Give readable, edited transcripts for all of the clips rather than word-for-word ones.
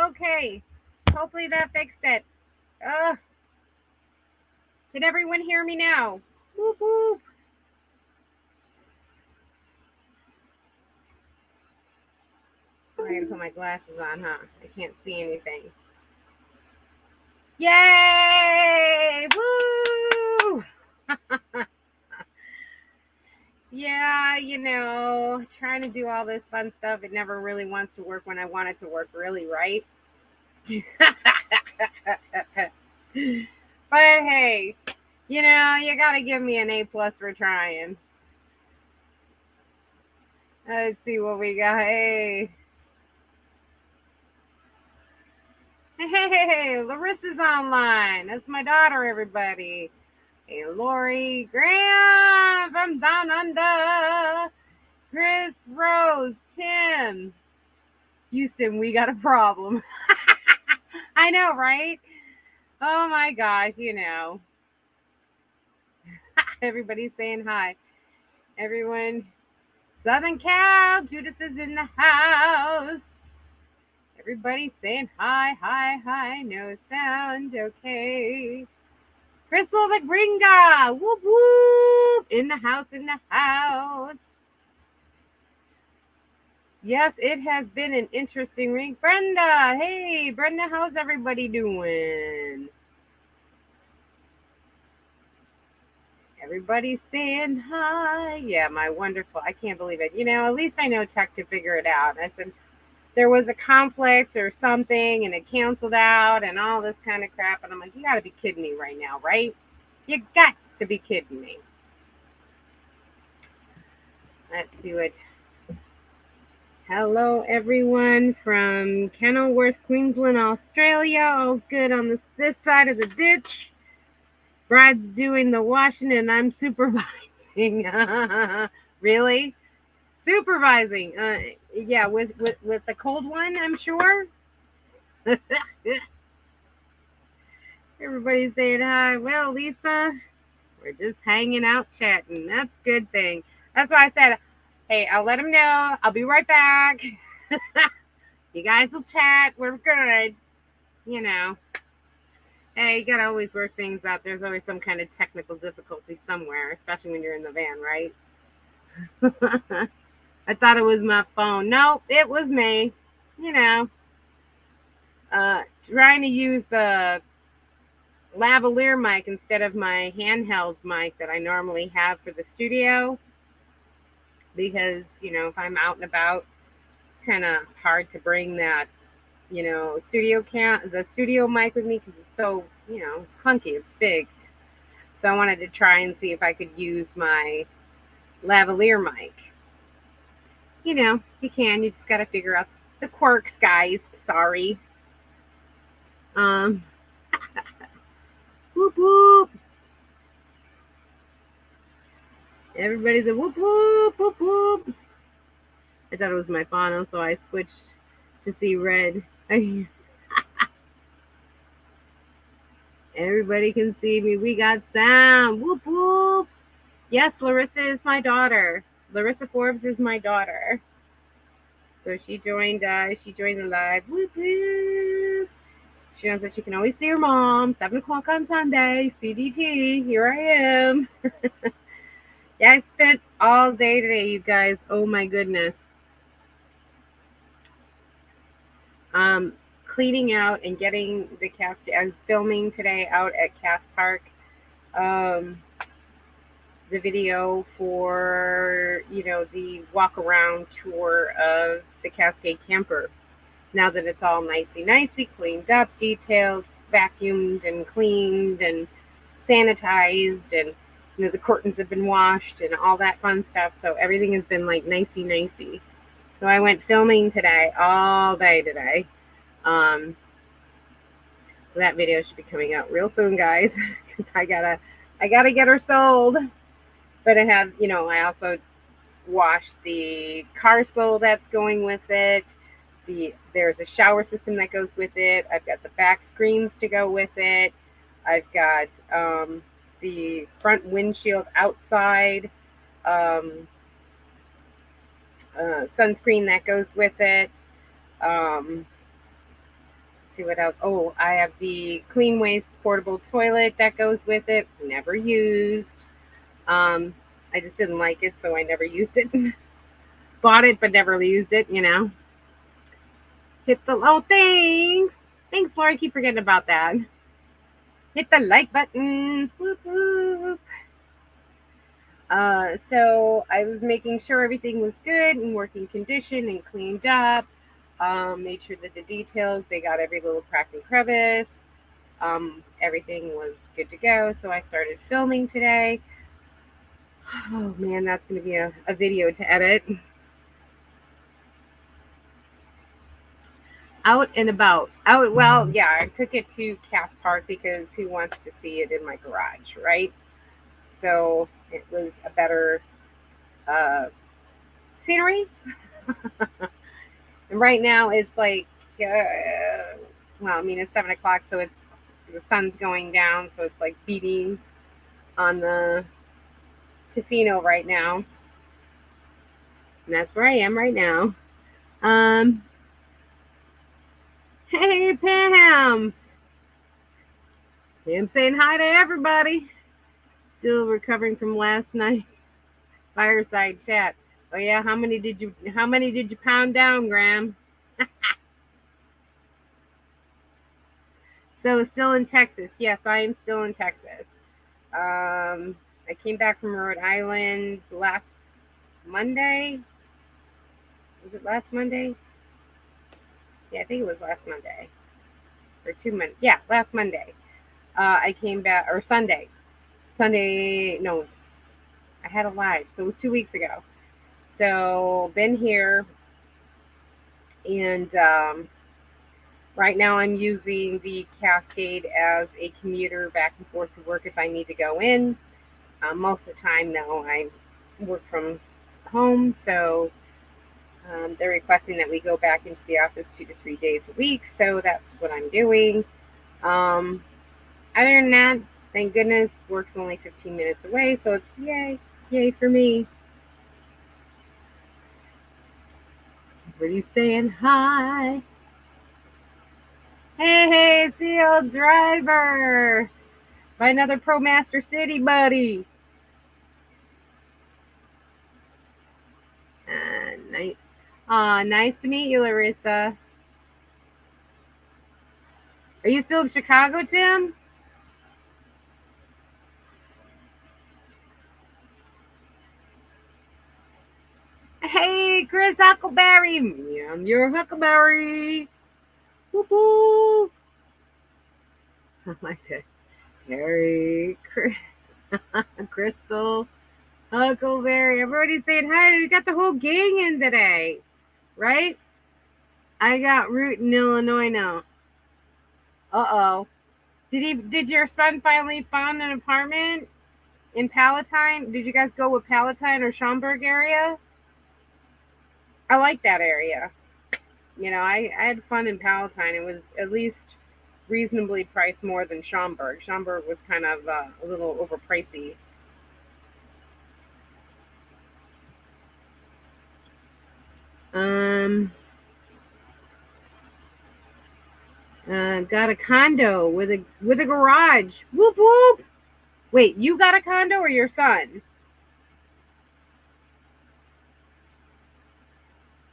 Okay. Hopefully that fixed it. Can everyone hear me now? Whoop whoop. I gotta put my glasses on, huh? I can't see anything. Yay! Woo! Yeah, trying to do all this fun stuff, it never really wants to work when I want it to work, really, right? But hey, you gotta give me an A+ for trying. Let's see what we got. Hey, Larissa's online. That's my daughter, everybody. Hey, Lori Graham from Down Under. Chris Rose, Tim. Houston, we got a problem. I know, right? Oh my gosh, Everybody's saying hi. Everyone. Southern Cal, Judith is in the house. Everybody's saying hi. No sound, okay. Crystal the Gringa, whoop whoop, in the house. Yes, it has been an interesting week. Brenda, hey, Brenda, how's everybody doing? Everybody's saying hi. Yeah, my wonderful, I can't believe it. At least I know tech to figure it out. I said, there was a conflict or something and it canceled out and all this kind of crap. And I'm like, you got to be kidding me right now, right? You got to be kidding me. Let's see what. Hello, everyone from Kenilworth, Queensland, Australia. All's good on this side of the ditch. Brad's doing the washing and I'm supervising. Really? Supervising? Yeah, with the cold one, I'm sure. Everybody's saying hi. Well, Lisa, we're just hanging out, chatting. That's a good thing. That's why I said, hey, I'll let him know. I'll be right back. You guys will chat. We're good. Hey, you got to always work things out. There's always some kind of technical difficulty somewhere, especially when you're in the van, right? I thought it was my phone. No, it was me. Trying to use the lavalier mic instead of my handheld mic that I normally have for the studio, because if I'm out and about, it's kind of hard to bring that the studio mic with me, because it's so it's clunky, it's big. So I wanted to try and see if I could use my lavalier mic. You can, you just got to figure out the quirks, guys. Sorry. Whoop whoop. Everybody's a whoop whoop whoop whoop. I thought it was my phone, so I switched to see red. Everybody can see me. We got sound. Whoop whoop. Yes, Larissa is my daughter. Larissa Forbes is my daughter. So she joined the live. Whoop whoop. She knows that she can always see her mom. 7 o'clock on Sunday. CDT. Here I am. Yeah, I spent all day today, you guys. Oh my goodness. Cleaning out and getting the Cascade. I was filming today out at Cass Park. The video for the walk around tour of the Cascade Camper. Now that it's all nicey cleaned up, detailed, vacuumed and cleaned and sanitized, and the curtains have been washed and all that fun stuff. So everything has been like nicey. So I went filming today, all day today. So that video should be coming out real soon, guys, because I gotta get her sold. But I have, I also washed the carousel that's going with it. There's a shower system that goes with it. I've got the back screens to go with it. I've got the front windshield outside, sunscreen that goes with it. see what else. Oh, I have the Clean Waste portable toilet that goes with it. Never used. I just didn't like it, so I never used it. Bought it, but never used it, you know. Hit the, oh, thanks. Thanks, Laura. I keep forgetting about that. Hit the like buttons. Whoop, whoop. So I was making sure everything was good and working condition and cleaned up. Made sure that the details, they got every little crack and crevice. Everything was good to go. So I started filming today. Oh man, that's going to be a video to edit. Out and about. Well, yeah, I took it to Cass Park because who wants to see it in my garage, right? So it was a better scenery. And right now it's like, well, I mean, it's 7 o'clock, so the sun's going down, so it's like beating on the Tofino right now. And that's where I am right now. Hey, Pam. I'm saying hi to everybody. Still recovering from last night. Fireside chat. Oh yeah, how many did you pound down, Graham? So still in Texas. Yes, I am still in Texas. I came back from Rhode Island last Monday. Was it last Monday? Yeah, I think it was last Monday. Or 2 Monday. Yeah, last Monday. I came back, or Sunday. No, I had a live. So it was 2 weeks ago. So been here, and right now I'm using the Cascade as a commuter back and forth to work if I need to go in. Most of the time, no, I work from home, so they're requesting that we go back into the office 2 to 3 days a week, so that's what I'm doing. Other than that, thank goodness, work's only 15 minutes away, so it's yay for me. Everybody's saying hi. Hey, CL Driver, by another Pro Master City buddy. Nice to meet you, Larissa. Are you still in Chicago, Tim? Hey, Chris Huckleberry. I'm your Huckleberry. Whoop whoop. I like that. Terry, Chris, Crystal, Huckleberry. Everybody's saying hi. We got the whole gang in today, right? I got Root in Illinois now. Uh-oh. Did your son finally find an apartment in Palatine? Did you guys go with Palatine or Schaumburg area? I like that area. You know, I had fun in Palatine. It was at least reasonably priced more than Schaumburg. Schaumburg was kind of a little overpricey. Got a condo with a garage. Whoop whoop. Wait, you got a condo or your son?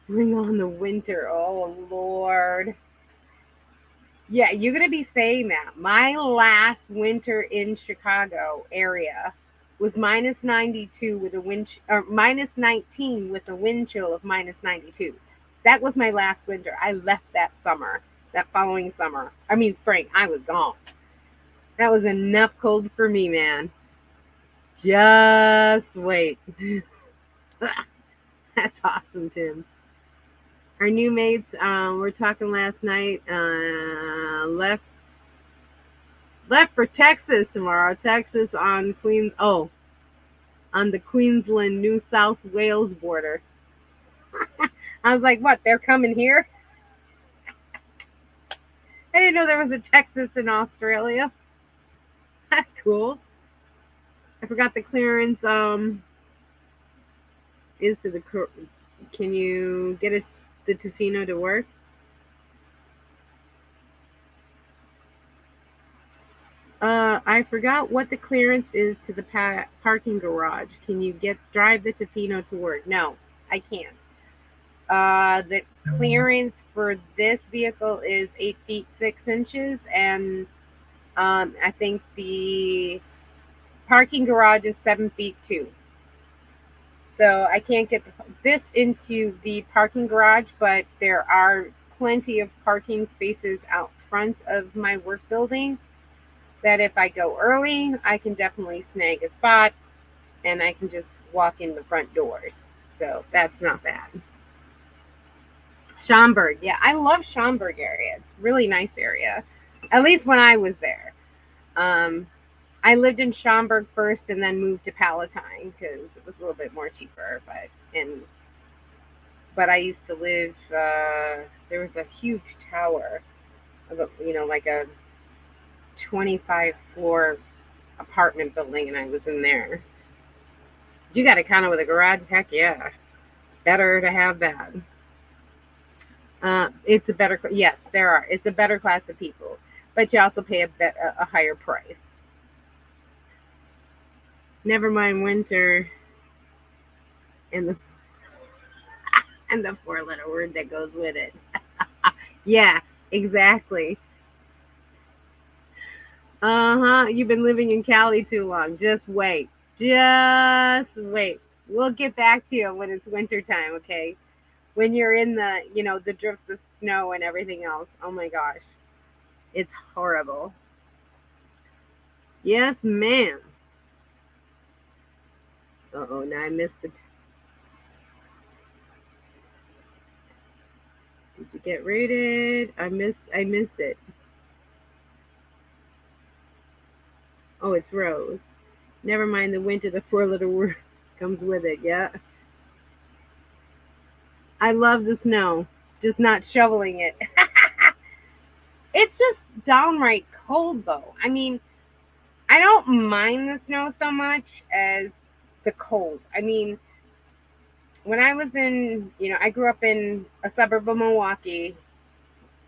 Bring on the winter. Oh Lord. Yeah, you're gonna be saying that. My last winter in Chicago area was minus 92 with a wind, or minus 19 with a wind chill of minus 92. That was my last winter. I left that following summer. I mean spring. I was gone. That was enough cold for me, man. Just wait. That's awesome, Tim. Our new mates, we're talking last night, left for Texas tomorrow. Texas on on the Queensland, New South Wales border. I was like, what? They're coming here? I didn't know there was a Texas in Australia. That's cool. I forgot the clearance is to the. Can you get the Tofino to work? I forgot what the clearance is to the parking garage. Can you drive the Tofino to work? No, I can't. The clearance for this vehicle is 8 feet 6 inches, and I think the parking garage is 7 feet 2. So I can't get this into the parking garage, but there are plenty of parking spaces out front of my work building that if I go early, I can definitely snag a spot and I can just walk in the front doors. So that's not bad. Schaumburg. Yeah, I love Schaumburg area. It's a really nice area, at least when I was there. I lived in Schaumburg first and then moved to Palatine because it was a little bit more cheaper. But I used to live, there was a huge tower, like a 25 floor apartment building, and I was in there. You got a condo with a garage? Heck yeah. Better to have that. It's a better, yes, there are. It's a better class of people, but you also pay a higher price. Never mind winter and the and the 4-letter word that goes with it. Yeah, exactly. You've been living in Cali too long. Just wait. Just wait. We'll get back to you when it's winter time, okay? When you're in the drifts of snow and everything else. Oh my gosh. It's horrible. Yes, ma'am. Uh-oh, now I missed it. Did you get rated? I missed it. Oh, it's Rose. Never mind the winter, the 4-letter word comes with it. Yeah. I love the snow, just not shoveling it. It's just downright cold, though. I mean, I don't mind the snow so much as the cold. I mean, when I was I grew up in a suburb of Milwaukee,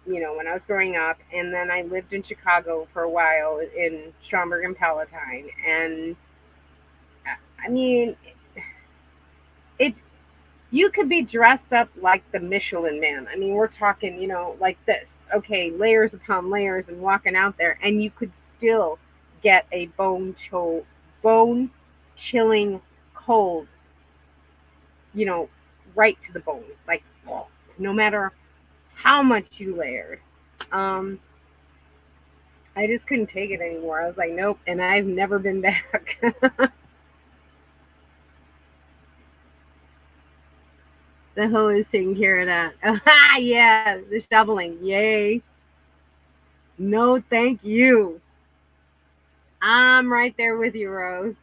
when I was growing up, and then I lived in Chicago for a while in Schaumburg and Palatine. And I mean, you could be dressed up like the Michelin Man. I mean, we're talking, like this, okay, layers upon layers and walking out there, and you could still get a bone chilling cold, right to the bone, like no matter how much you layered. I just couldn't take it anymore. I was like, nope, and I've never been back. The hoe is taking care of that. Yeah, the shoveling. Yay. No, thank you. I'm right there with you, Rose.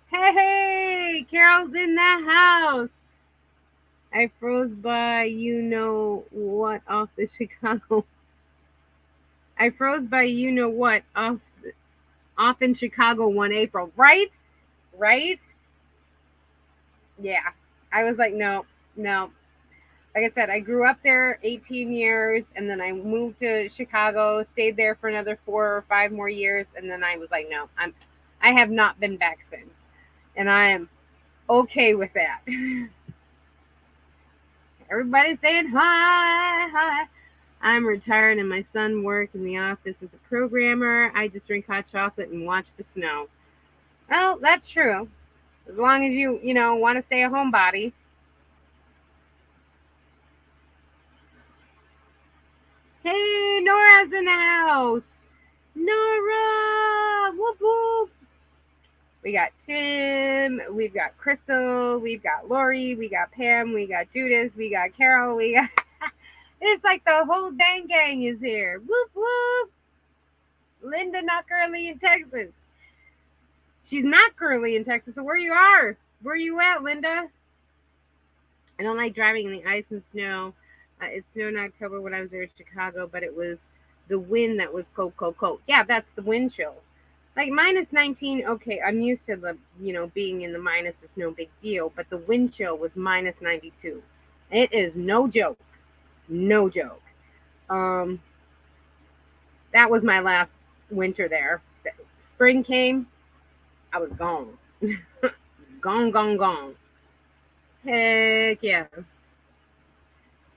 Hey, Carol's in the house. I froze by what off the Chicago. I froze by what off in Chicago one April. Right? Right? Yeah. I was like, no. Like I said, I grew up there 18 years, and then I moved to Chicago, stayed there for another 4 or 5 more years, and then I was like, no, I have not been back since, and I am okay with that. Everybody's saying hi. I'm retired, and my son works in the office as a programmer. I just drink hot chocolate and watch the snow. Well, that's true, as long as you want to stay a homebody. Hey, Nora's in the house. Nora! Whoop whoop. We got Tim. We've got Crystal. We've got Lori. We got Pam. We got Judith. We got Carol. We got... It's like the whole dang gang is here. Whoop whoop. Linda not currently in Texas. She's not currently in Texas. So where you are? Where you at, Linda? I don't like driving in the ice and snow. It snowed in October when I was there in Chicago, but it was the wind that was cold. Yeah, that's the wind chill. Like minus 19, okay, I'm used to the, being in the minus is no big deal, but the wind chill was minus 92. It is no joke. No joke. That was my last winter there. spring came, I was gone. Gone, gone, gone. Heck yeah.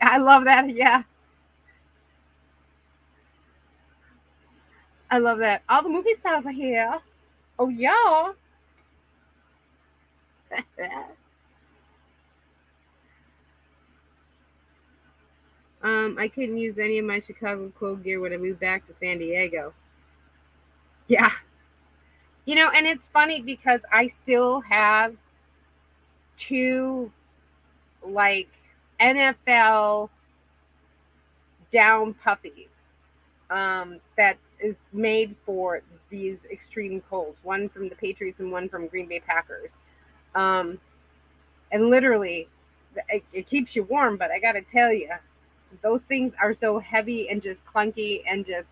I love that. Yeah. I love that. All the movie stars are here. Oh, yeah. I couldn't use any of my Chicago cold gear when I moved back to San Diego. Yeah. And it's funny because I still have two like NFL down puffies that is made for these extreme colds. One from the Patriots and one from Green Bay Packers. Um, and literally, it keeps you warm. But I gotta tell you, those things are so heavy and just clunky and just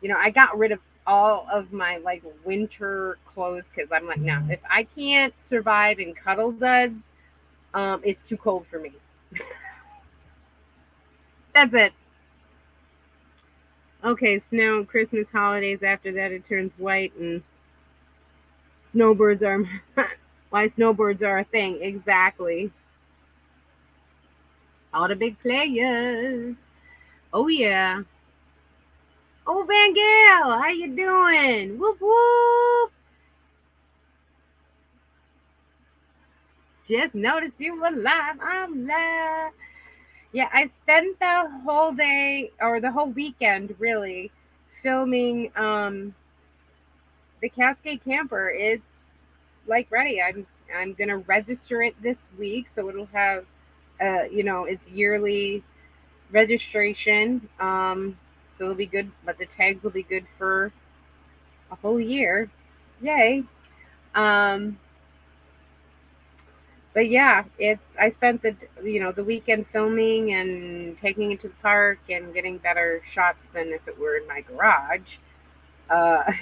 I got rid of all of my like winter clothes because I'm like, no, if I can't survive in cuddle duds, it's too cold for me. That's it. Okay, snow, Christmas, holidays. After that, it turns white, and snowbirds are why snowbirds are a thing. Exactly. All the big players. Oh yeah. Oh, Van Gale, how you doing? Whoop whoop. Just noticed you were live. I'm live. Yeah, I spent the whole day or the whole weekend really filming the Cascade Camper. It's like ready. I'm gonna register it this week, so it'll have its yearly registration. So it'll be good, but the tags will be good for a whole year. Yay. Um, but yeah, I spent the weekend filming and taking it to the park and getting better shots than if it were in my garage. Uh,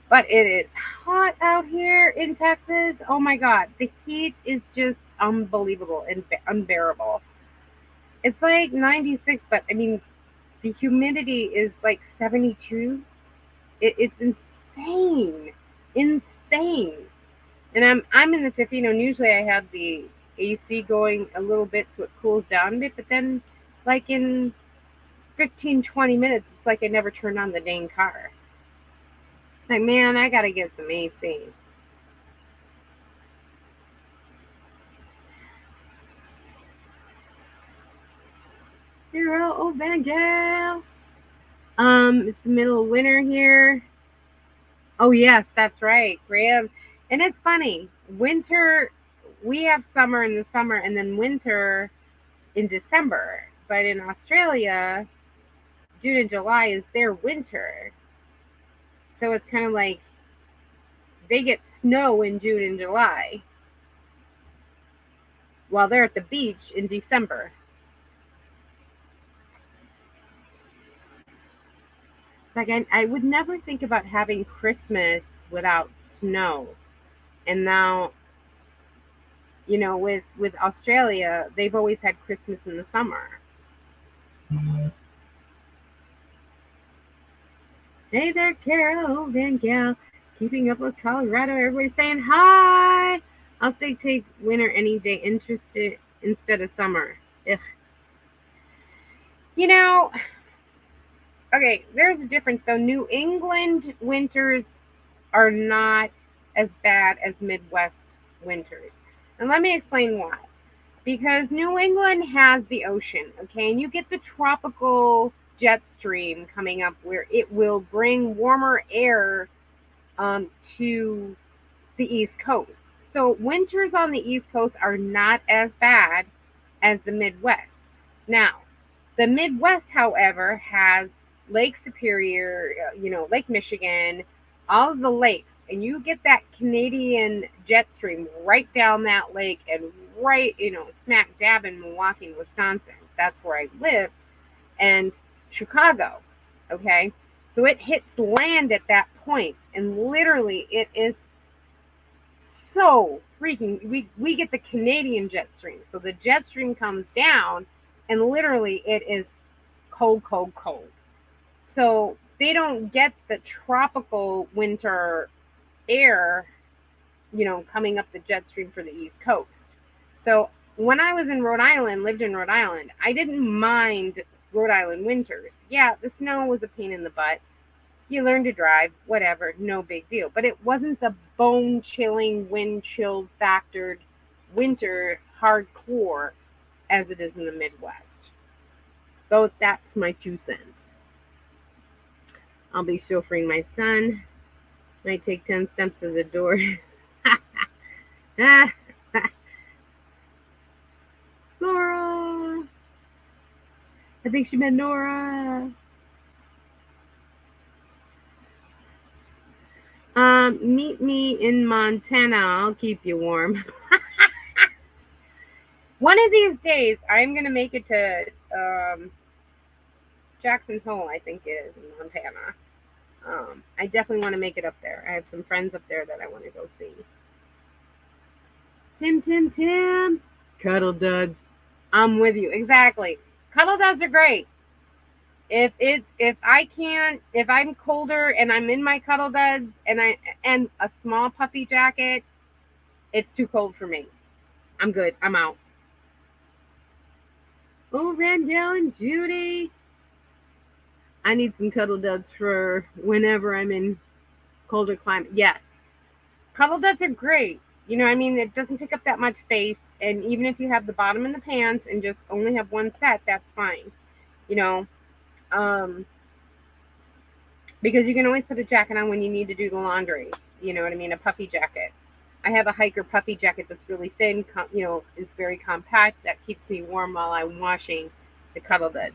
but it is hot out here in Texas. Oh my God, the heat is just unbelievable and unbearable. It's like 96, but I mean, the humidity is like 72. It's insane, insane. And I'm in the Tofino, and usually I have the AC going a little bit so it cools down a bit, but then like in 15, 20 minutes, it's like I never turned on the dang car. It's like, man, I gotta get some AC. Hero, oh Van Gal. It's the middle of winter here. Oh yes, that's right, Graham. And it's funny, winter. We have summer in the summer, and then winter in December. But in Australia, June and July is their winter. So it's kind of like they get snow in June and July while they're at the beach in December. Like I would never think about having Christmas without snow. And now, with Australia, they've always had Christmas in the summer. Hey there, Carol Van Gal. Keeping up with Colorado. Everybody's saying hi. I'll take winter any day interested instead of summer. Ugh. You know, okay, there's a difference though. New England winters are not as bad as Midwest winters. And let me explain why. Because New England has the ocean, okay? And you get the tropical jet stream coming up where it will bring warmer air to the East Coast. So winters on the East Coast are not as bad as the Midwest. Now, the Midwest, however, has Lake Superior, Lake Michigan, all of the lakes, and you get that Canadian jet stream right down that lake and right, smack dab in Milwaukee, Wisconsin. That's where I lived, and Chicago. Okay, so it hits land at that point, and literally it is so freaking. We get the Canadian jet stream, so the jet stream comes down, and literally it is cold, cold, cold. So they don't get the tropical winter air, coming up the jet stream for the East Coast. So when I was in Rhode Island, lived in Rhode Island, I didn't mind Rhode Island winters. Yeah, the snow was a pain in the butt. You learn to drive, whatever, no big deal. But it wasn't the bone chilling, wind chilled factored winter hardcore as it is in the Midwest. So that's my 2 cents. I'll be chauffeuring my son. Might take 10 steps to the door. Zora! I think she meant Nora. Meet me in Montana. I'll keep you warm. One of these days, I'm going to make it to Jackson Hole, I think it is, in Montana. I definitely want to make it up there. I have some friends up there that I want to go see. Tim. Cuddle duds. I'm with you. Exactly. Cuddle duds are great. If I'm colder and I'm in my cuddle duds and a small puffy jacket, it's too cold for me. I'm good. I'm out. Oh, Randall and Judy. I need some cuddle duds for whenever I'm in colder climate. Yes. Cuddle duds are great. It doesn't take up that much space. And even if you have the bottom and the pants and just only have one set, that's fine. Because you can always put a jacket on when you need to do the laundry. You know what I mean? A puffy jacket. I have a hiker puffy jacket that's really thin, is very compact. That keeps me warm while I'm washing the cuddle bed.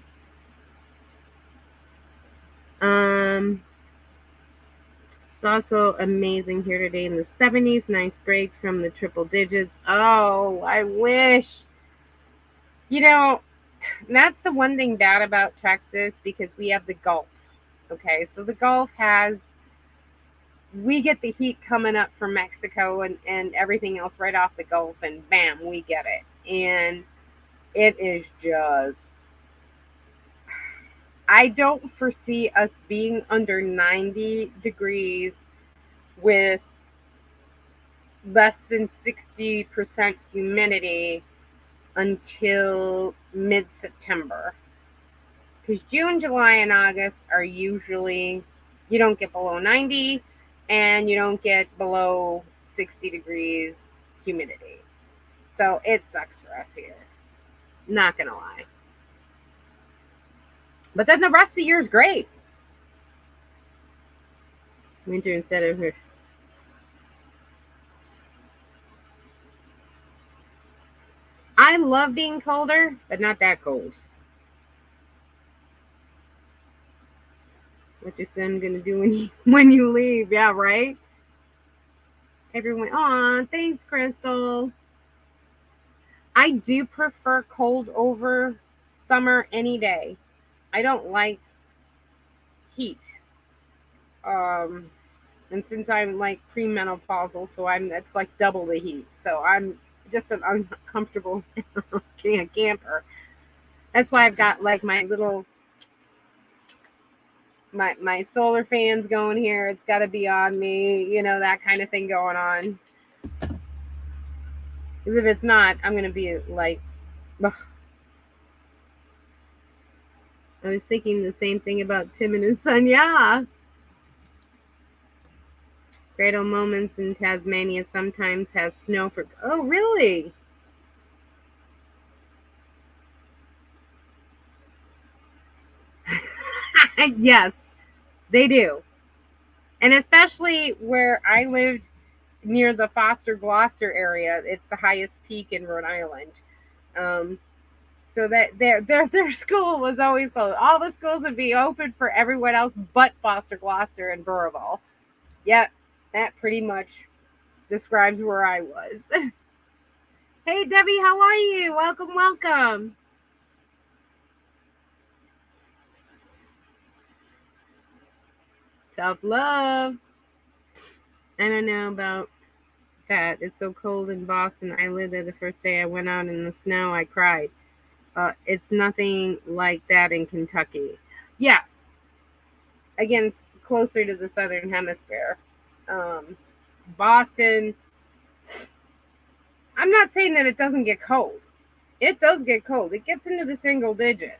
It's also amazing here today in the 70s. Nice break from the triple digits. Oh, I wish. That's the one thing bad about Texas, because we have the Gulf. Okay, so the Gulf we get the heat coming up from Mexico and everything else right off the Gulf, and bam, we get it. And it is just, I don't foresee us being under 90 degrees with less than 60% humidity until mid-September. Because June, July, and August are usually, you don't get below 90 and you don't get below 60 degrees humidity. So it sucks for us here. Not going to lie. But then the rest of the year is great. Winter instead of her. I love being colder, but not that cold. What's your son gonna do when you leave? Yeah, right? Everyone, aw, thanks, Crystal. I do prefer cold over summer any day. I don't like heat. And since I'm like premenopausal, so it's like double the heat. So I'm just an uncomfortable camper. That's why I've got like my little my solar fans going here. It's got to be on me, that kind of thing going on. Because if it's not, I'm going to be like, ugh. I was thinking the same thing about Tim and his son. Yeah. Great old moments in Tasmania sometimes has snow for, oh, really? Yes, they do. And especially where I lived near the Foster Gloucester area, it's the highest peak in Rhode Island. So that their school was always closed. All the schools would be open for everyone else but Foster Gloucester and Burrillville. Yep, that pretty much describes where I was. Hey, Debbie, how are you? Welcome. Tough love. I don't know about that. It's so cold in Boston. I lived there the first day I went out in the snow. I cried. It's nothing like that in Kentucky. Yes. again, closer to the southern hemisphere. Boston, I'm not saying that it doesn't get cold. It does get cold. It gets into the single digits.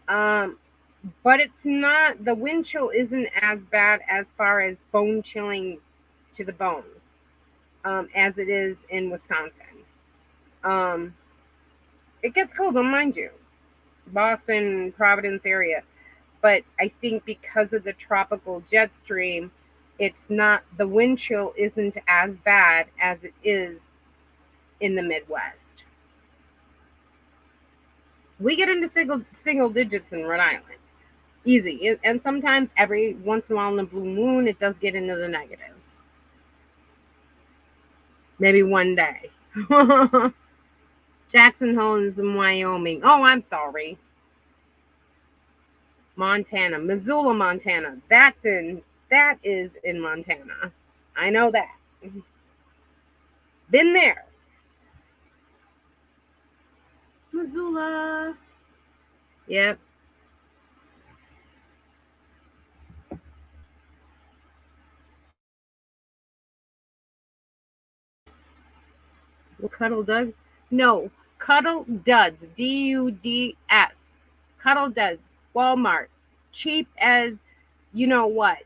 But it's not, the wind chill isn't as bad as far as bone chilling to the bone as it is in Wisconsin. Um, it gets cold, don't mind you. Boston, Providence area. But I think because of the tropical jet stream, it's not, the wind chill isn't as bad as it is in the Midwest. We get into single digits in Rhode Island. Easy. And sometimes every once in a while in the blue moon, it does get into the negatives. Maybe one day. Jackson Hole is in Wyoming. Oh, I'm sorry. Montana. Missoula, Montana. That is in Montana. I know that. Been there. Missoula. Yep. Well, Cuddle Doug? No. Cuddle Duds. Duds. Cuddle Duds. Walmart. Cheap as you know what.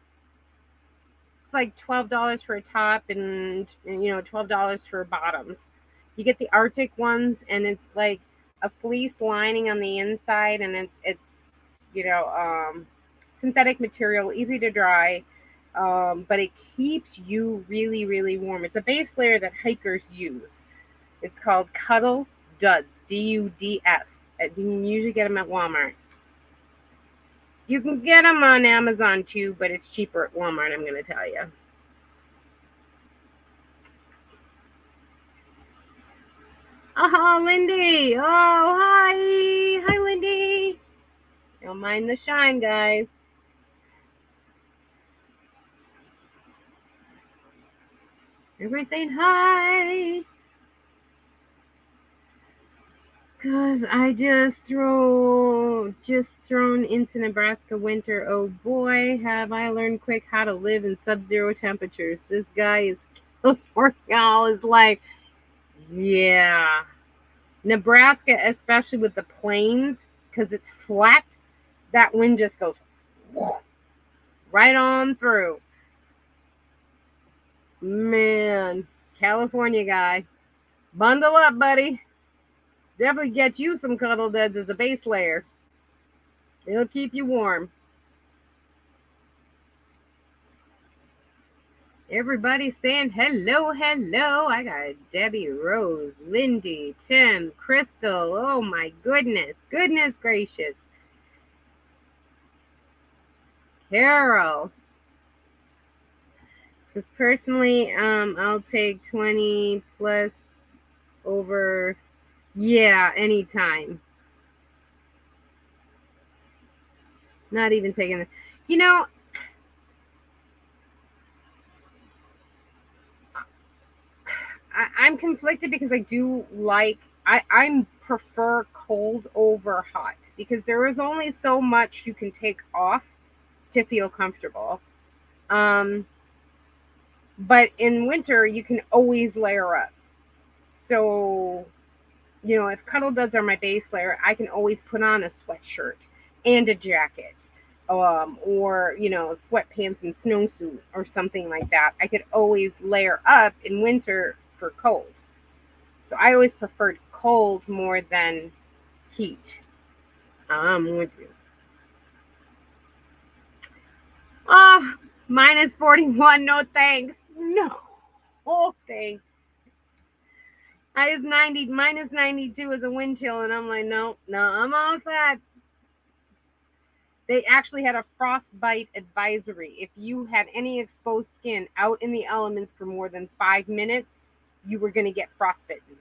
It's like $12 for a top and $12 for bottoms. You get the Arctic ones and it's like a fleece lining on the inside, and it's synthetic material, easy to dry, but it keeps you really, really warm. It's a base layer that hikers use. It's called Cuddle Duds, Duds. You can usually get them at Walmart. You can get them on Amazon too, but it's cheaper at Walmart, I'm going to tell you. Oh, Lindy. Oh, hi. Hi, Lindy. Don't mind the shine, guys. Everybody saying hi. Because I just thrown into Nebraska winter. Oh boy, have I learned quick how to live in sub-zero temperatures. This guy is California all his life. Yeah. Nebraska, especially with the plains, because it's flat, that wind just goes right on through. Man, California guy. Bundle up, buddy. Definitely get you some Cuddle Duds as a base layer. It'll keep you warm. Everybody saying hello, hello. I got Debbie, Rose, Lindy, Tim, Crystal. Oh my goodness. Goodness gracious. Carol. Because personally, I'll take 20 plus over. Yeah, anytime. Not even taking it. I'm conflicted because I do like, I prefer cold over hot because there is only so much you can take off to feel comfortable. But in winter, you can always layer up. So, if Cuddle Duds are my base layer, I can always put on a sweatshirt and a jacket, or sweatpants and snowsuit or something like that. I could always layer up in winter for cold. So I always preferred cold more than heat. I'm with you. Oh, minus 41. No thanks. No. Oh, thanks. Minus 92 is a wind chill, and I'm like, no, I'm all set. They actually had a frostbite advisory. If you had any exposed skin out in the elements for more than 5 minutes, you were going to get frostbitten.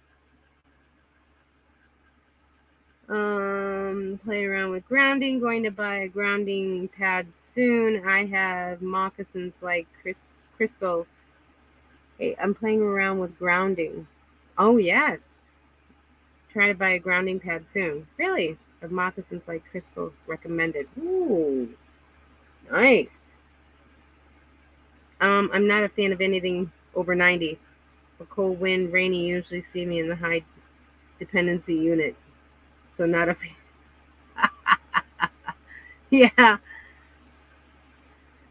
Play around with grounding. Going to buy a grounding pad soon. I have moccasins like Crystal. Hey, I'm playing around with grounding. Oh, yes. Try to buy a grounding pad soon. Really? Of moccasins like Crystal recommended. Ooh. Nice. I'm not a fan of anything over 90. A cold wind, rainy, usually see me in the high dependency unit. So not a fan. Yeah. I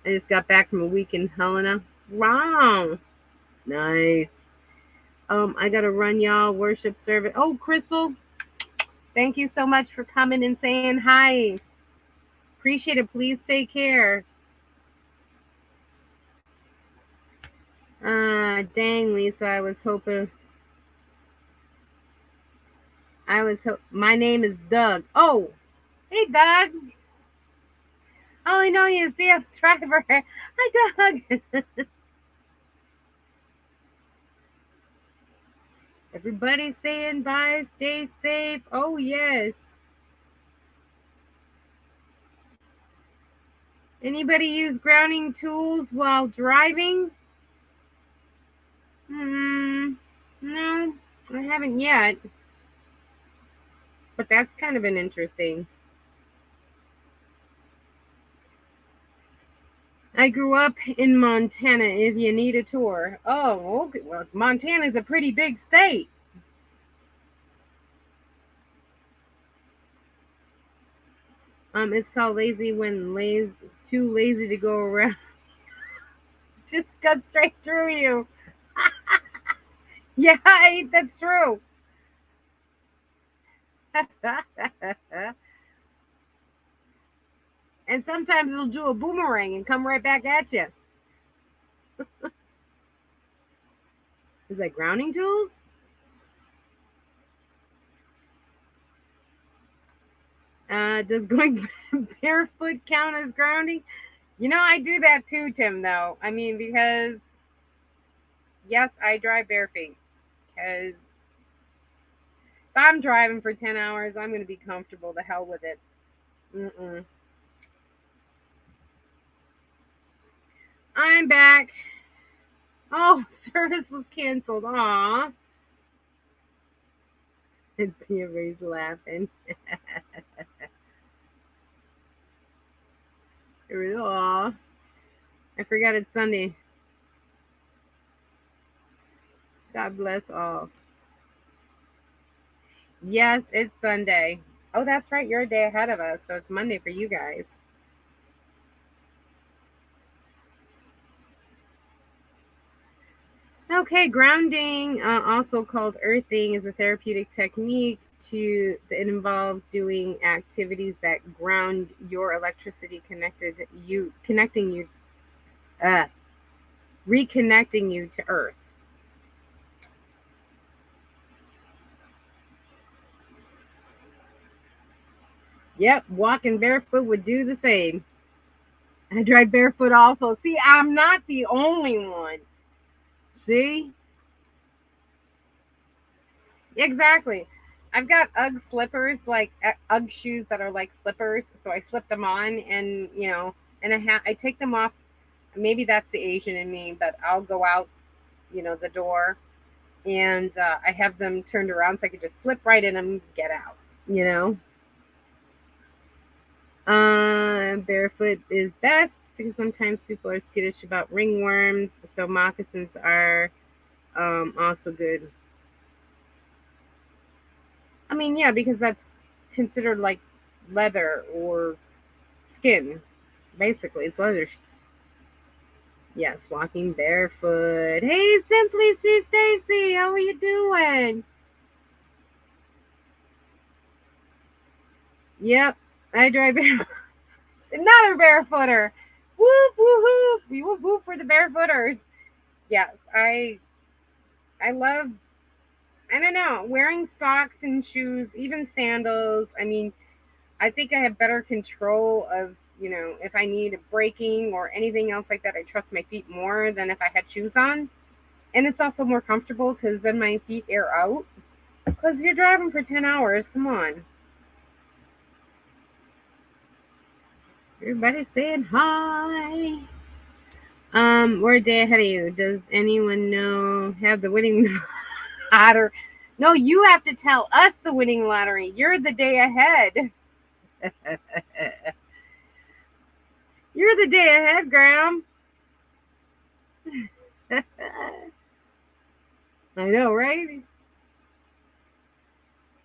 just got back from a week in Helena. Wow. Nice. I gotta run y'all worship service. Oh, Crystal, thank you so much for coming and saying hi. Appreciate it. Please take care. Dang, Lisa, my name is Doug. Oh, hey, Doug. Oh, I know you. See a driver. Hi, Doug. Everybody's saying bye. Stay safe. Oh, yes. Anybody use grounding tools while driving? No, I haven't yet. But that's kind of an interesting. I grew up in Montana. If you need a tour. Oh, okay. Well, Montana's a pretty big state. It's called lazy when too lazy to go around. Just cut straight through you. Yeah, that's true. And sometimes it'll do a boomerang and come right back at you. Is that grounding tools? Does going barefoot count as grounding? You know, I do that too, Tim, though. I mean, because, yes, I drive barefoot. Because if I'm driving for 10 hours, I'm going to be comfortable. The hell with it. Mm-mm. I'm back. Oh, service was canceled. Aw. And see everybody's laughing. Aw. I forgot it's Sunday. God bless all. Yes, it's Sunday. Oh, that's right. You're a day ahead of us. So it's Monday for you guys. Okay, grounding, also called earthing, is a therapeutic technique it involves doing activities that ground your electricity uh, reconnecting you to earth. Yep, walking barefoot would do the same. I drive barefoot also. See, I'm not the only one. See? Exactly. I've got UGG slippers, like UGG shoes that are like slippers. So I slip them on and, and I take them off. Maybe that's the Asian in me, but I'll go out, the door and I have them turned around so I could just slip right in them, get out, you know? Barefoot is best because sometimes people are skittish about ringworms. So moccasins are also good. I mean, yeah, because that's considered like leather or skin. Basically, it's leather. Yes, walking barefoot. Hey, Simply Sue Stacy, how are you doing? Yep, I drive barefoot. Another barefooter. Whoop, whoop, whoop. We whoop, whoop for the barefooters. Yes, I love, I don't know, wearing socks and shoes, even sandals. I mean, I think I have better control of, if I need braking or anything else like that, I trust my feet more than if I had shoes on. And it's also more comfortable because then my feet air out. Because you're driving for 10 hours. Come on. Everybody's saying hi. We're a day ahead of you. Does anyone have the winning lottery? No, you have to tell us the winning lottery. You're the day ahead. You're a day ahead, Graham. I know, right?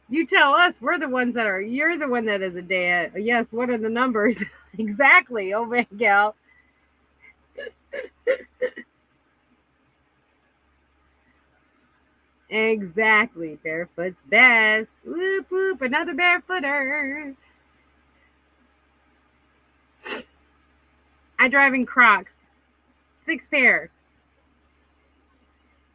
You tell us. We're the ones that are. You're the one that is a day ahead. Yes. What are the numbers? Exactly. Oh, Miguel. Exactly. Barefoot's best. Whoop whoop. Another barefooter. I drive in Crocs. 6 pair.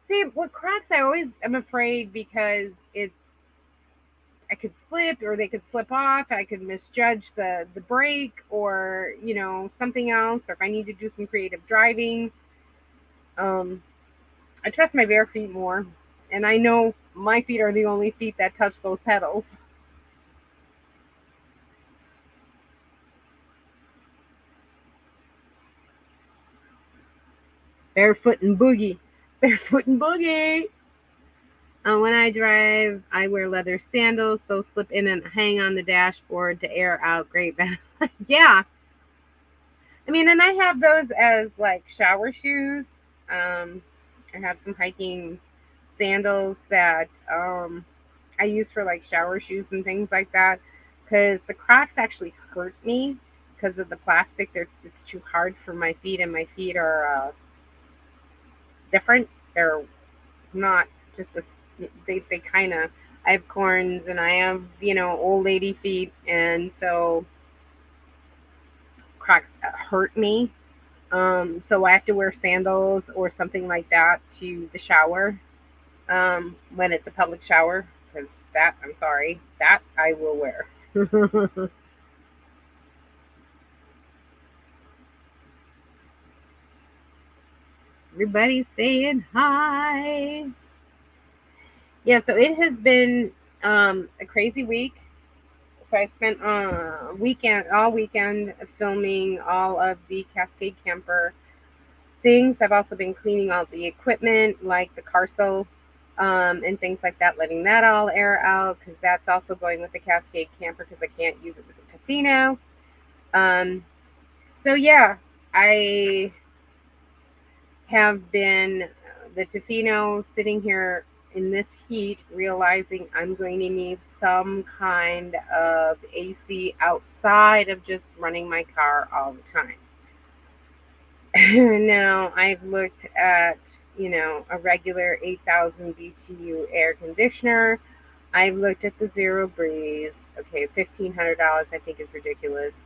See, with Crocs, I always am afraid because I could slip or they could slip off. I could misjudge the brake or, something else. Or if I need to do some creative driving, I trust my bare feet more. And I know my feet are the only feet that touch those pedals. Barefoot and boogie. Barefoot and boogie. When I drive, I wear leather sandals, so slip in and hang on the dashboard to air out. Great. Yeah. I mean, and I have those as like shower shoes. I have some hiking sandals that I use for like shower shoes and things like that because the Crocs actually hurt me because of the plastic. It's too hard for my feet, and my feet are different. They're not just they kind of. I have corns and I have old lady feet, and so Crocs hurt me. So I have to wear sandals or something like that to the shower when it's a public shower, because that, I'm sorry, that I will wear. Everybody's saying hi. Yeah, so it has been a crazy week. So I spent all weekend filming all of the Cascade Camper things. I've also been cleaning all the equipment, like the Carcel and things like that, letting that all air out because that's also going with the Cascade Camper because I can't use it with the Tofino. So yeah, I have been the Tofino sitting here in this heat, realizing I'm going to need some kind of AC outside of just running my car all the time. Now, I've looked at, a regular 8,000 BTU air conditioner. I've looked at the Zero Breeze. Okay, $1,500 I think is ridiculous.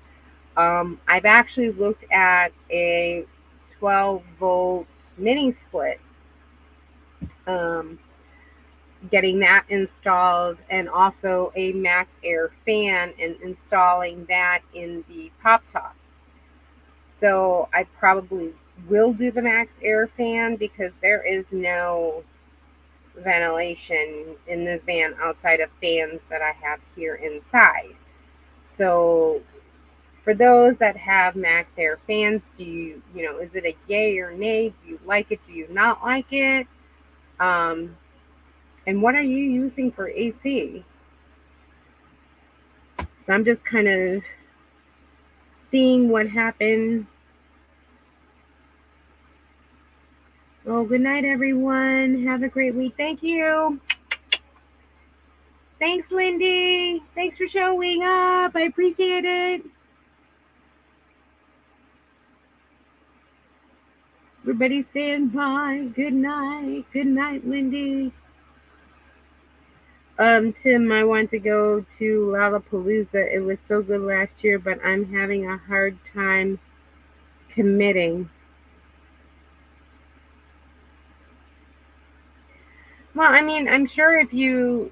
I've actually looked at a 12 volt mini split, getting that installed, and also a max air fan and installing that in the pop top. So I probably will do the max air fan because there is no ventilation in this van outside of fans that I have here inside. So for those that have max air fans, is it a yay or nay? Do you like it? Do you not like it? And what are you using for AC? So I'm just kind of seeing what happened. Oh, good night, everyone. Have a great week. Thank you. Thanks, Lindy. Thanks for showing up. I appreciate it. Everybody stand by. Good night. Good night, Lindy. Tim, I want to go to Lollapalooza. It was so good last year, but I'm having a hard time committing. Well, I mean, I'm sure if you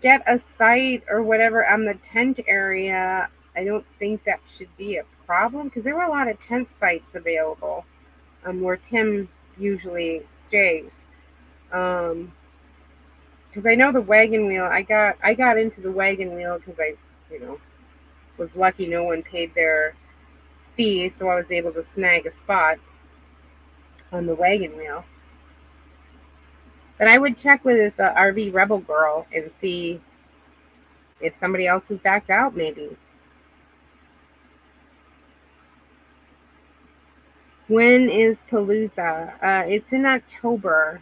get a site or whatever on the tent area, I don't think that should be a problem because there were a lot of tent sites available where Tim usually stays. Because I know the wagon wheel, I got into the wagon wheel because I, was lucky no one paid their fee, so I was able to snag a spot on the wagon wheel. But I would check with the RV Rebel Girl and see if somebody else was backed out, maybe. When is Palooza? It's in October.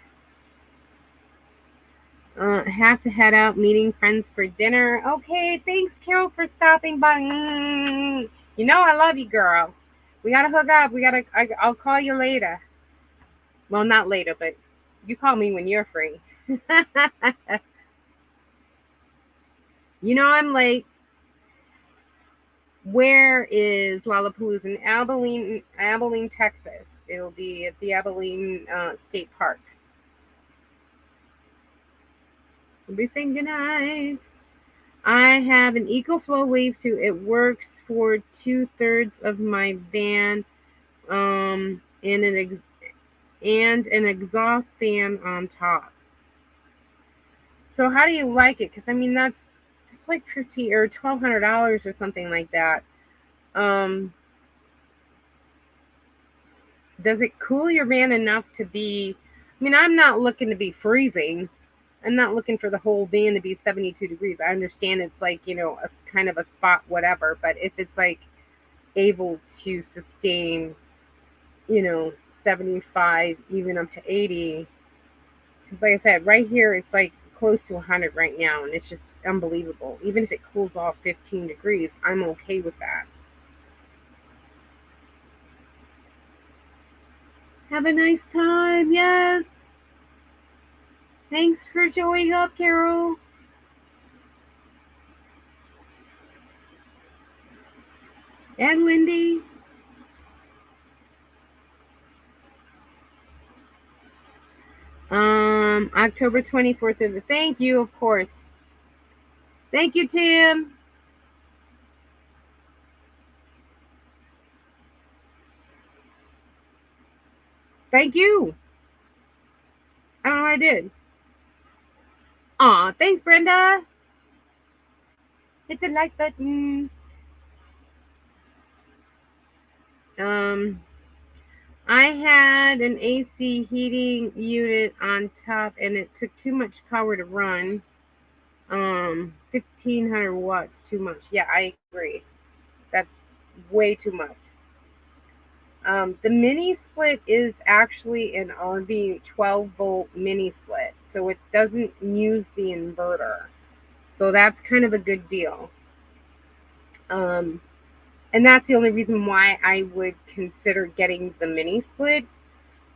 Have to head out, meeting friends for dinner. Okay, thanks, Carol, for stopping by. You know I love you, girl. We gotta hook up. I'll call you later. Well, not later, but you call me when you're free. You know I'm late. Where is Lollapalooza? In Abilene, Texas. It'll be at the Abilene State Park. We'll be saying goodnight. I have an EcoFlow Wave 2. It works for 2/3 of my van, and an exhaust fan on top. So how do you like it? Because I mean that's just like $50 or $1,200 or something like that. Does it cool your van enough to be? I mean, I'm not looking to be freezing. I'm not looking for the whole van to be 72 degrees. I understand it's like, a kind of a spot, whatever. But if it's like able to sustain, 75, even up to 80, because like I said, right here it's like close to 100 right now, and it's just unbelievable. Even if it cools off 15 degrees, I'm okay with that. Have a nice time. Yes. Thanks for showing up, Carol. And Lindy. October 24th. Thank you, of course. Thank you, Tim. Thank you. I don't know what I did. Aw, thanks, Brenda. Hit the like button. I had an AC heating unit on top, and it took too much power to run. 1,500 watts, too much. Yeah, I agree. That's way too much. The mini split is actually an RV 12-volt mini split, so it doesn't use the inverter. So that's kind of a good deal. And that's the only reason why I would consider getting the mini split.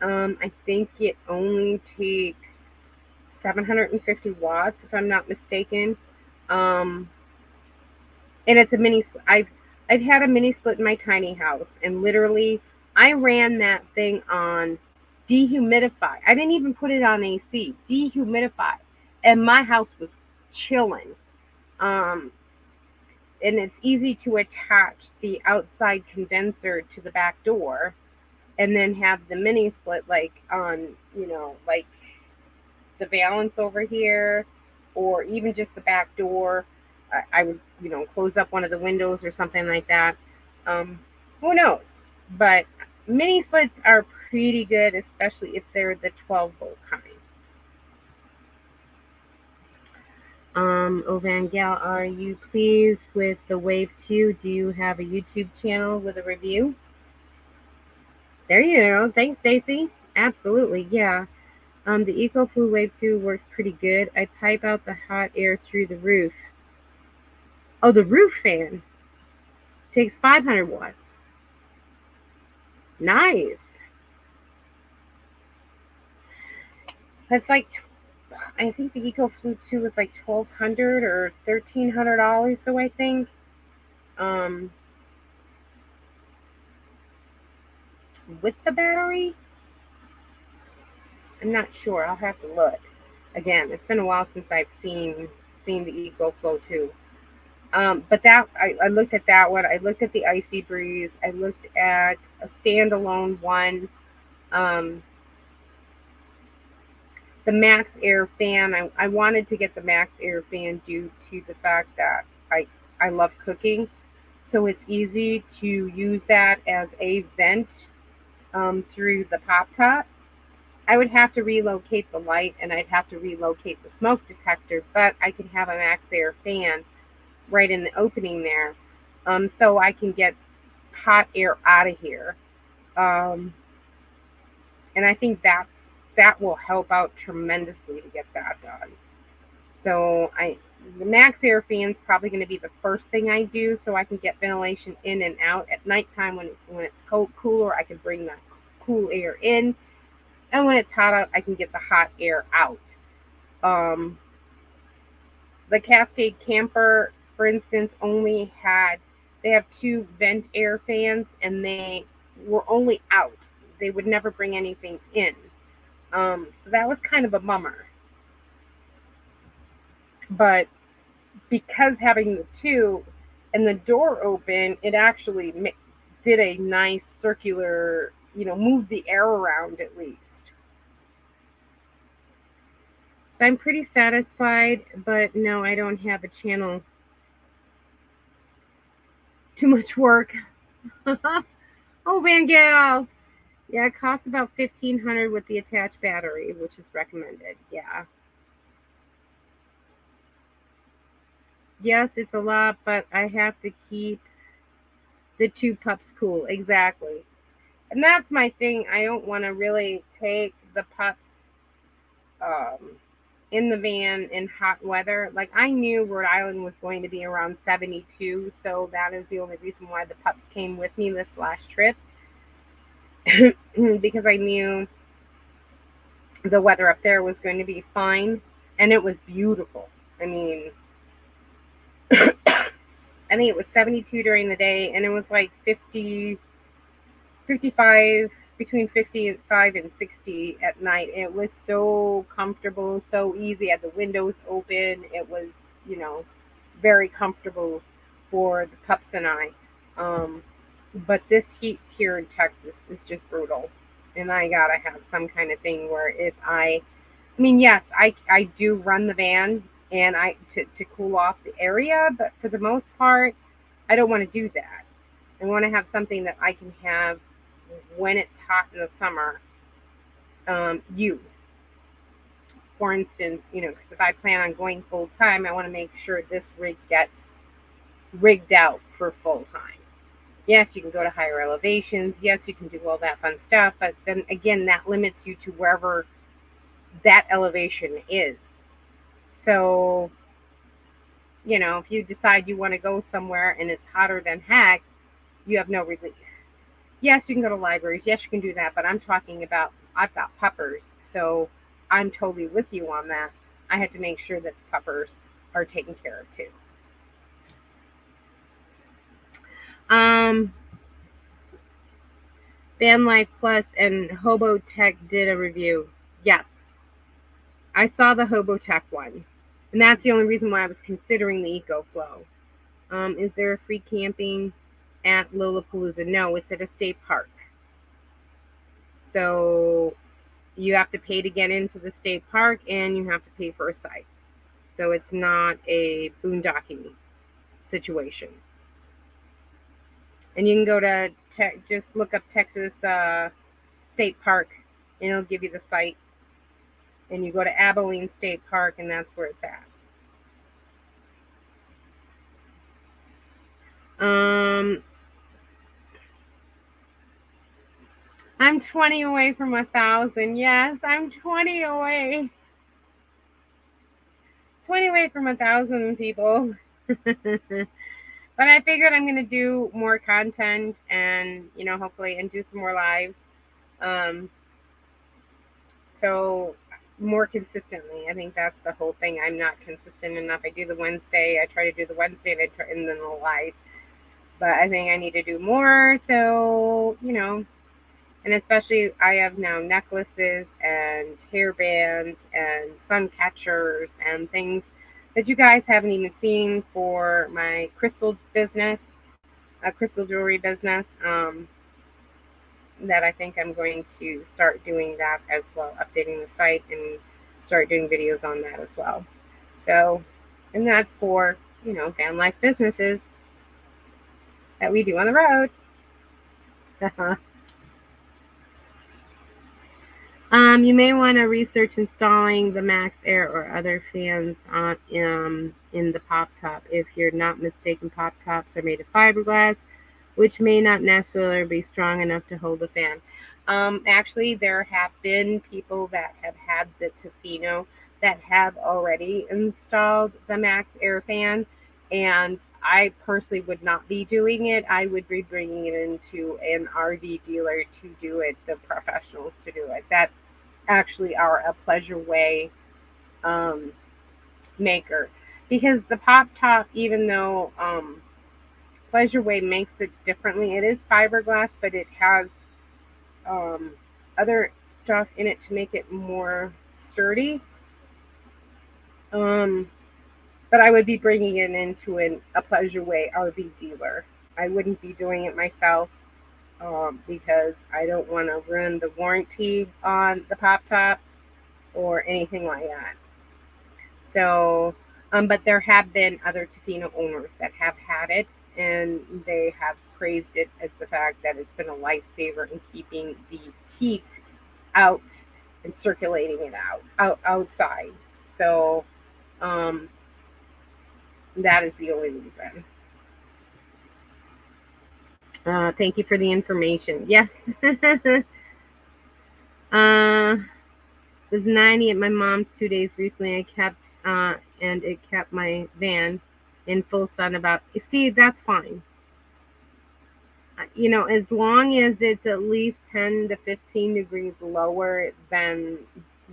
I think it only takes 750 watts, if I'm not mistaken. And it's a mini split. I've had a mini split in my tiny house, and literally I ran that thing on dehumidify. I didn't even put it on AC, dehumidify, and my house was chilling. And it's easy to attach the outside condenser to the back door, and then have the mini split like on, like the valance over here, or even just the back door. I would, close up one of the windows or something like that. Who knows? But mini splits are pretty good, especially if they're the 12-volt kind. Ovangel, are you pleased with the Wave 2? Do you have a YouTube channel with a review? There you go. Thanks, Stacy. Absolutely, yeah. The EcoFlu Wave 2 works pretty good. I pipe out the hot air through the roof. Oh, the roof fan takes 500 watts. Nice. That's like, I think the EcoFlu 2 was like $1,200 or $1,300 though, I think. With the battery? I'm not sure. I'll have to look. Again, it's been a while since I've seen the EcoFlow 2. But that I looked at that one. I looked at the Icy Breeze. I looked at a standalone one. The Max Air fan. I wanted to get the Max Air fan due to the fact that I love cooking, so it's easy to use that as a vent through the pop top. I would have to relocate the light, and I'd have to relocate the smoke detector, but I can have a Max Air fan right in the opening there, so I can get hot air out of here. And I think that will help out tremendously to get that done. So the max air fan is probably going to be the first thing I do, so I can get ventilation in and out. At nighttime, when it's cooler, I can bring that cool air in, and when it's hot out, I can get the hot air out. The Cascade Camper, for instance, they have 2 vent air fans, and they were only out. They would never bring anything in. So that was kind of a bummer. But because having the 2 and the door open, it actually did a nice circular, move the air around at least. So I'm pretty satisfied, but no, I don't have a channel. Too much work. Oh, Van Gaal. Yeah, it costs about $1,500 with the attached battery, which is recommended. Yeah. Yes, it's a lot, but I have to keep the 2 pups cool. Exactly. And that's my thing. I don't want to really take the pups in the van in hot weather. Like, I knew Rhode Island was going to be around 72, so that is the only reason why the pups came with me this last trip. Because I knew the weather up there was going to be fine, and it was beautiful. I mean, I think it was 72 during the day, and it was like 55, between 55 and 60 at night. It was so comfortable, so easy. I had the windows open. It was, very comfortable for the pups and I. But this heat here in Texas is just brutal. And I gotta have some kind of thing where yes, I do run the van and to cool off the area, but for the most part, I don't want to do that. I want to have something that I can have when it's hot in the summer, use. For instance, because if I plan on going full time, I want to make sure this rig gets rigged out for full time. Yes, you can go to higher elevations. Yes, you can do all that fun stuff. But then again, that limits you to wherever that elevation is. So, if you decide you want to go somewhere and it's hotter than heck, you have no relief. Yes, you can go to libraries. Yes, you can do that. But I'm talking about, I've got puppers. So I'm totally with you on that. I had to make sure that the puppers are taken care of too. Van Life Plus and Hobo Tech did a review. Yes. I saw the Hobo Tech one. And that's the only reason why I was considering the EcoFlow. Is there a free camping at Lollapalooza? No, it's at a state park. So you have to pay to get into the state park, and you have to pay for a site. So it's not a boondocking situation. And you can go to just look up Texas State Park, and it'll give you the site. And you go to Abilene State Park, and that's where it's at. I'm 20 away from 1,000. Yes, I'm 20 away. 20 away from 1,000 people. But I figured I'm going to do more content and, hopefully, and do some more lives. So more consistently. I think that's the whole thing. I'm not consistent enough. I do the Wednesday. I try to do the Wednesday and then the live. But I think I need to do more. So, and especially I have now necklaces and hairbands and sun catchers and things that you guys haven't even seen for my crystal business, crystal jewelry business. That I think I'm going to start doing that as well, updating the site and start doing videos on that as well. So, and that's for, van life businesses that we do on the road. You may want to research installing the Max Air or other fans in the pop top. If you're not mistaken, pop tops are made of fiberglass. which may not necessarily be strong enough to hold the fan. Actually, there have been people that have had the Tofino that have already installed the Max Air fan, and I personally would not be doing it. I would be bringing it into an RV dealer to do it, the professionals to do it. That actually are a Pleasure Way um, maker, because the pop top, even though Pleasure Way makes it differently, it is fiberglass, but it has um, other stuff in it to make it more sturdy. Um, but I would be bringing it into a Pleasure Way RV dealer. I wouldn't be doing it myself, because I don't want to ruin the warranty on the pop top or anything like that. So, but there have been other Tofino owners that have had it, and they have praised it as the fact that it's been a lifesaver in keeping the heat out and circulating it outside. So, um, that is the only reason. Thank you for the information. Yes. Was 90 at my mom's 2 days recently. I kept and it kept my van in full sun about. See, that's fine. As long as it's at least 10 to 15 degrees lower than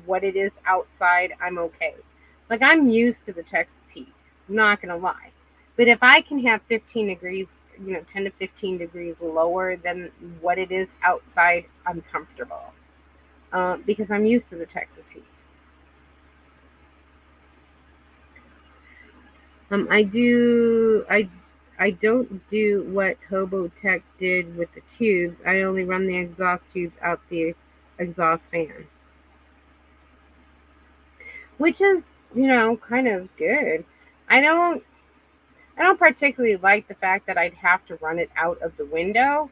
what it is outside, I'm okay. Like, I'm used to the Texas heat. I'm not gonna lie, but if I can have 15 degrees, 10 to 15 degrees lower than what it is outside, I'm comfortable. Because I'm used to the Texas heat. I don't do what Hobotech did with the tubes. I only run the exhaust tube out the exhaust fan, which is, kind of good. I don't particularly like the fact that I'd have to run it out of the window.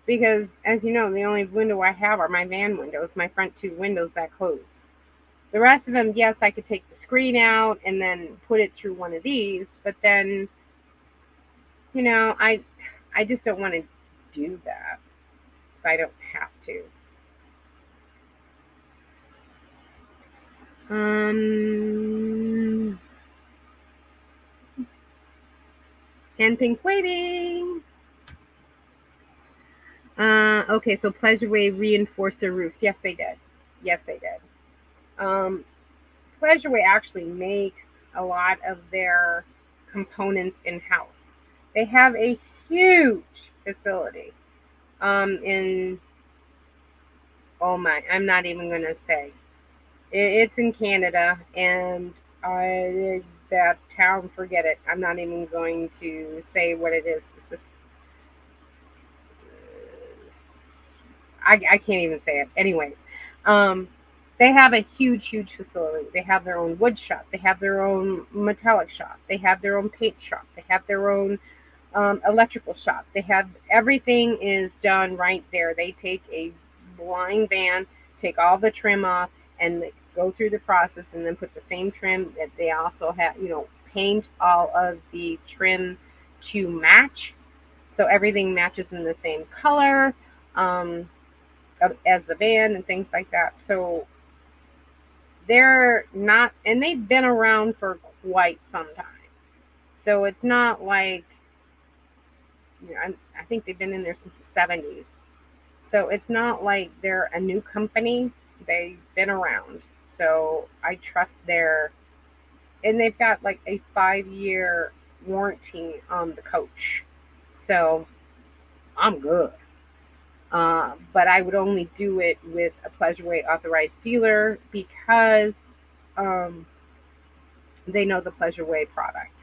Because, as you know, the only window I have are my van windows, my front two windows that close. The rest of them, yes, I could take the screen out and then put it through one of these, but then, I just don't want to do that if I don't have to. Hand pink waiting. Okay, so Pleasure Way reinforced their roofs. Yes, they did. Yes, they did. Pleasure Way actually makes a lot of their components in house. They have a huge facility. In Oh my, I'm not even gonna say. It's in Canada, and that town, forget it. I'm not even going to say what it is. I can't even say it. Anyways, um, they have a huge facility. They have their own wood shop. They have their own metallic shop. They have their own paint shop. They have their own electrical shop. They have everything is done right there. They take a blind van, take all the trim off, and go through the process, and then put the same trim that they also have. Paint all of the trim to match, so everything matches in the same color. As the van and things like that. So they're not, and they've been around for quite some time. So it's not like, I think they've been in there since the 70s. So it's not like they're a new company. They've been around. So I trust and they've got like a 5-year warranty on the coach. So I'm good. But I would only do it with a Pleasure Way authorized dealer, because they know the Pleasure Way product.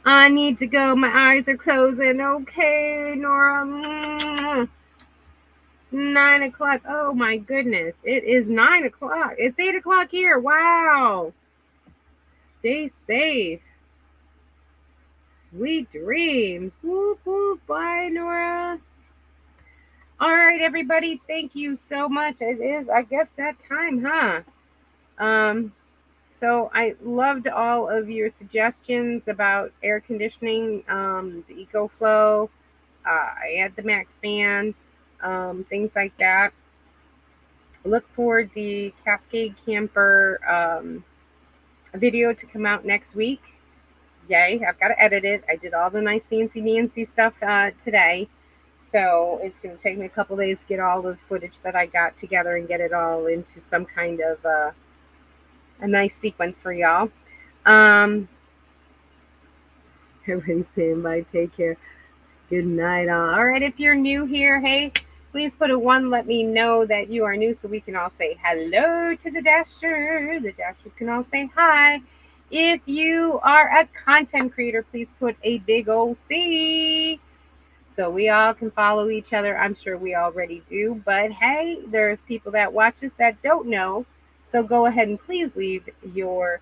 I need to go. My eyes are closing. Okay, Nora. It's 9 o'clock. Oh my goodness. It is 9 o'clock. It's 8 o'clock here. Wow. Stay safe. Sweet dreams. Whoop, whoop. Bye, Nora. All right, everybody. Thank you so much. It is, I guess, that time, huh? So I loved all of your suggestions about air conditioning, the EcoFlow. I had the Max fan, things like that. Look for the Cascade Camper video to come out next week. Yay, I've got to edit it. I did all the nice fancy Nancy stuff today. So it's going to take me a couple days to get all the footage that I got together and get it all into some kind of a nice sequence for y'all. Everybody's saying bye. Take care. Good night. All right, if you're new here, hey, please put a 1. Let me know that you are new so we can all say hello to the Dasher. The Dashers can all say hi. If you are a content creator, please put a big old C so we all can follow each other. I'm sure we already do, but hey, there's people that watch us that don't know. So go ahead and please leave your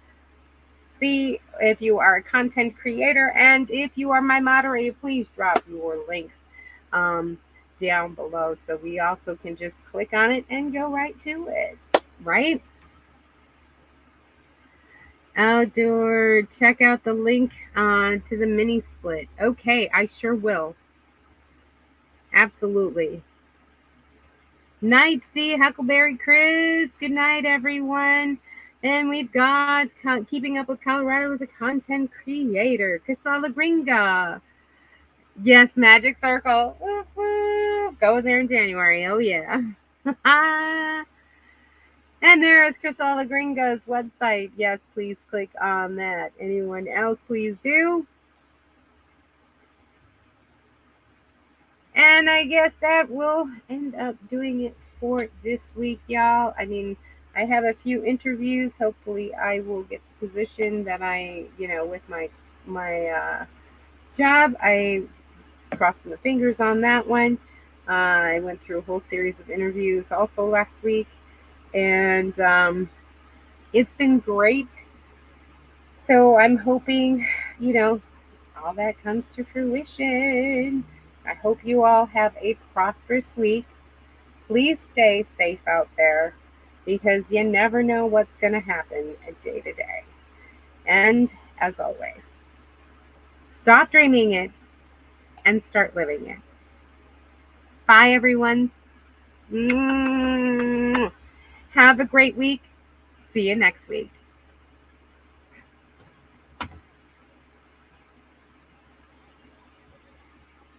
C if you are a content creator, and if you are my moderator, please drop your links down below so we also can just click on it and go right to it, right? Outdoor, check out the link to the mini split. Okay, I sure will. Absolutely. Night, see Huckleberry Chris. Good night, everyone. And we've got Keeping Up with Colorado as a content creator, Crystal Gringa. Yes, Magic Circle. Woo-hoo. Go there in January. Oh, yeah. And there is Crystal Gringa's website. Yes, please click on that. Anyone else, please do. And I guess that will end up doing it for this week, y'all. I mean, I have a few interviews. Hopefully, I will get the position that I, with my job. I crossed my fingers on that one. I went through a whole series of interviews also last week, and it's been great. So I'm hoping, all that comes to fruition. I hope you all have a prosperous week. Please stay safe out there because you never know what's going to happen day to day. And as always, stop dreaming it and start living it. Bye, everyone. Have a great week. See you next week.